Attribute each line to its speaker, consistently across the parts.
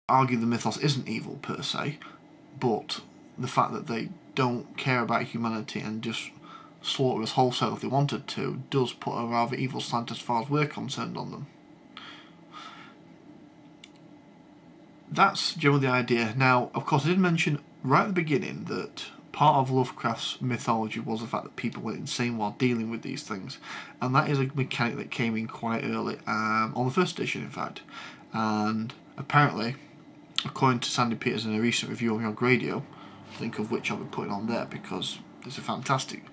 Speaker 1: argue the mythos isn't evil per se, but the fact that they don't care about humanity and just slaughter us wholesale if they wanted to does put a rather evil slant as far as we're concerned on them. That's generally the idea. Now, of course, I did mention right at the beginning that part of Lovecraft's mythology was the fact that people went insane while dealing with these things, and that is a mechanic that came in quite early, on the first edition in fact, and apparently, according to Sandy Peters in a recent review on Yog Radio, think of which I'll be putting on there because it's a fantastic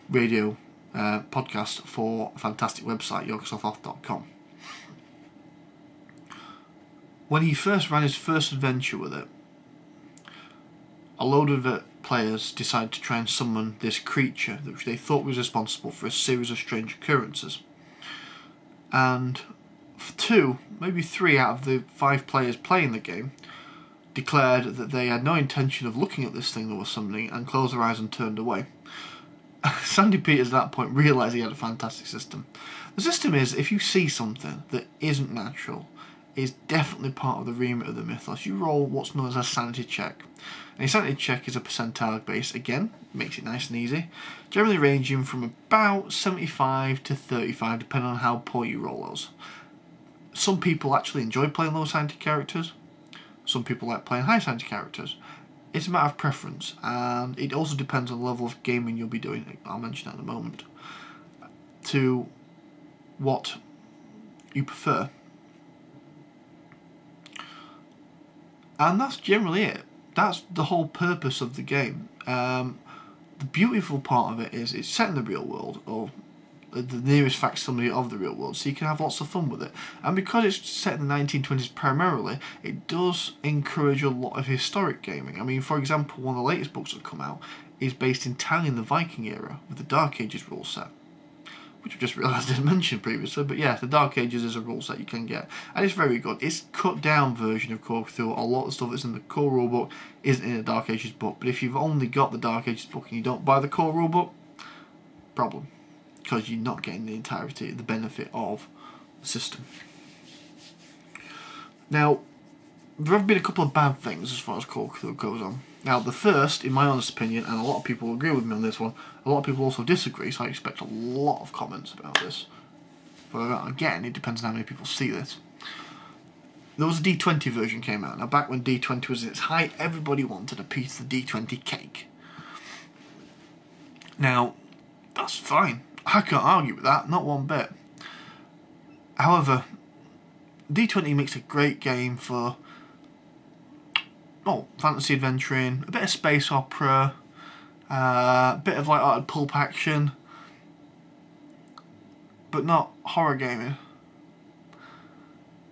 Speaker 1: radio podcast for a fantastic website, yogsoftoff.com. When he first ran his first adventure with it, a load of players decided to try and summon this creature which they thought was responsible for a series of strange occurrences. And 2, maybe 3 out of the 5 players playing the game declared that they had no intention of looking at this thing that was summoning and closed their eyes and turned away. Sandy Peters at that point realised he had a fantastic system. The system is, if you see something that isn't natural, is definitely part of the remit of the mythos, you roll what's known as a sanity check. And a sanity check is a percentile base, again, makes it nice and easy, generally ranging from about 75 to 35, depending on how poor you roll those. Some people actually enjoy playing low sanity characters, some people like playing high sanity characters. It's a matter of preference, and it also depends on the level of gaming you'll be doing, I'll mention that in a moment, to what you prefer. And that's generally it. That's the whole purpose of the game. The beautiful part of it is it's set in the real world, or the nearest facsimile of the real world, so you can have lots of fun with it. And because it's set in the 1920s primarily, it does encourage a lot of historic gaming. I mean, for example, one of the latest books that come out is based entirely in the Viking era, with the Dark Ages rule set, which I just realised I didn't mention previously, but yeah, the Dark Ages is a rule set you can get, and it's very good. It's a cut down version of Cthulhu. A lot of the stuff that's in the core rulebook isn't in the Dark Ages book, but if you've only got the Dark Ages book and you don't buy the core rulebook, problem, because you're not getting the entirety, the benefit of the system. Now, there have been a couple of bad things as far as Cthulhu goes on. Now, the first, in my honest opinion, and a lot of people agree with me on this one, a lot of people also disagree, so I expect a lot of comments about this. But again, it depends on how many people see this. There was a D20 version came out. Now, back when D20 was at its height, everybody wanted a piece of the D20 cake. Now, that's fine. I can't argue with that, not one bit. However, D20 makes a great game for fantasy adventuring, a bit of space opera, a bit of light-hearted pulp action, but not horror gaming.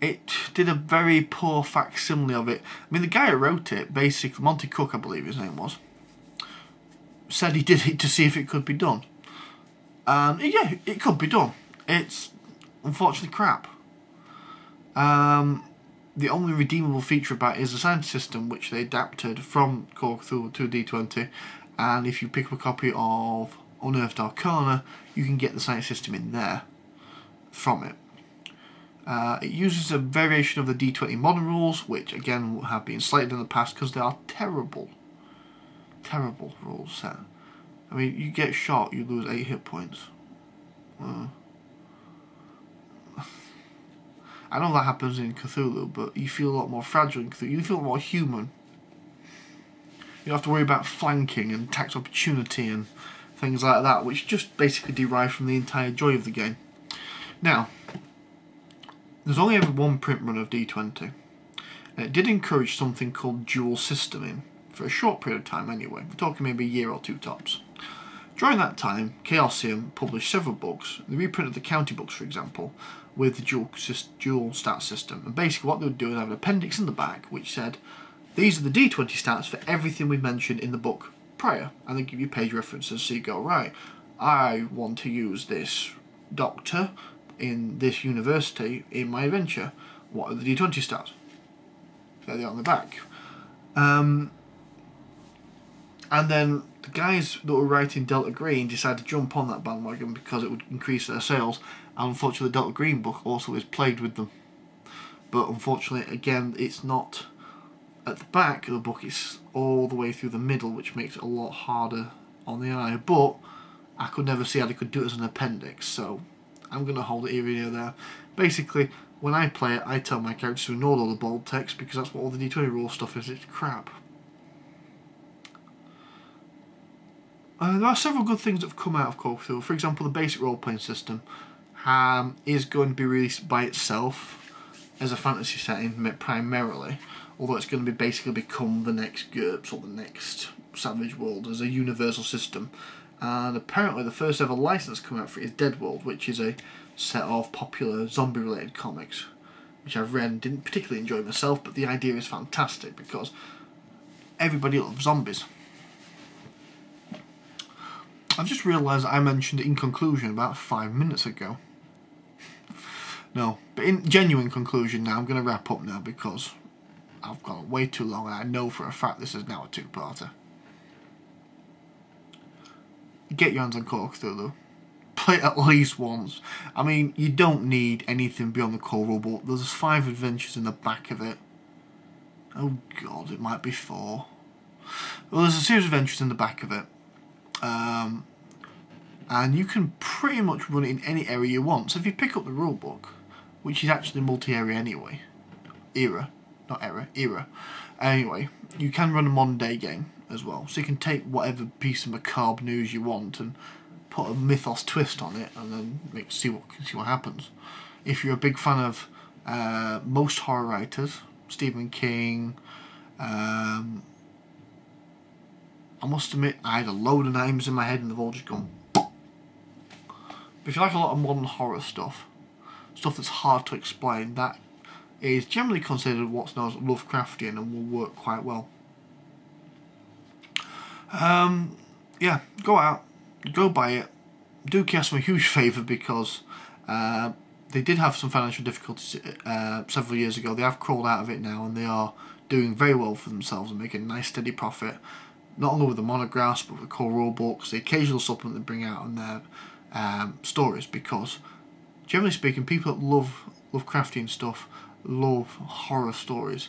Speaker 1: It did a very poor facsimile of it. I mean, the guy who wrote it, basically, Monty Cook, I believe his name was, said he did it to see if it could be done. And yeah, it could be done. It's unfortunately crap. The only redeemable feature about it is the sanity system, which they adapted from Cthulhu to D20, and if you pick up a copy of Unearthed Arcana, you can get the sanity system in there from it. It uses a variation of the D20 modern rules, which again have been slated in the past because they are terrible. Terrible rules set. I mean, you get shot, you lose 8 hit points. I know that happens in Cthulhu, but you feel a lot more fragile in Cthulhu. You feel a lot more human. You don't have to worry about flanking and tax opportunity and things like that, which just basically derive from the entire joy of the game. Now, there's only ever one print run of D20, and it did encourage something called dual systeming, for a short period of time anyway. We're talking maybe a year or 2 tops. During that time, Chaosium published several books. They reprinted the county books, for example, with the dual stat system. And basically what they would do is have an appendix in the back which said, these are the D20 stats for everything we've mentioned in the book prior. And they give you page references, so you go, right, I want to use this doctor in this university in my adventure. What are the D20 stats? There they are on the back. And then the guys that were writing Delta Green decided to jump on that bandwagon because it would increase their sales, and unfortunately the Delta Green book also is plagued with them. But unfortunately, again, it's not At the back of the book, it's all the way through the middle, which makes it a lot harder on the eye. But I could never see how they could do it as an appendix, so I'm going to hold it here and there. Basically, when I play it, I tell my characters to ignore all the bold text because that's what all the D20 rule stuff is. It's crap. There are several good things that have come out of Cthulhu. For example, the basic role-playing system is going to be released by itself as a fantasy setting primarily, although it's going to be basically become the next GURPS or the next Savage World as a universal system. And apparently the first ever license coming out for it is Dead World, which is a set of popular zombie-related comics, which I've read and didn't particularly enjoy myself, but the idea is fantastic because everybody loves zombies. I've just realised I mentioned it in conclusion about 5 minutes ago. No, but in genuine conclusion now, I'm going to wrap up now because I've gone way too long and I know for a fact this is now a two-parter. Get your hands on Call of Cthulhu. Play it at least once. I mean, you don't need anything beyond the core rulebook. There's 5 adventures in the back of it. Oh god, it might be 4. Well, there's a series of adventures in the back of it. And you can pretty much run it in any area you want. So if you pick up the rulebook, which is actually multi-area anyway, era. Anyway, you can run a modern day game as well. So you can take whatever piece of macabre news you want and put a mythos twist on it, and then see what happens. If you're a big fan of most horror writers, Stephen King, I must admit I had a load of names in my head and they've all just gone. But if you like a lot of modern horror stuff that's hard to explain, that is generally considered what's known as Lovecraftian and will work quite well. Yeah, go out, go buy it. Do Chaos a huge favour because they did have some financial difficulties several years ago. They have crawled out of it now and they are doing very well for themselves and making a nice steady profit. Not only with the monographs but with the core rule books, the occasional supplement they bring out on their stories, because generally speaking people that love Lovecraftian stuff love horror stories,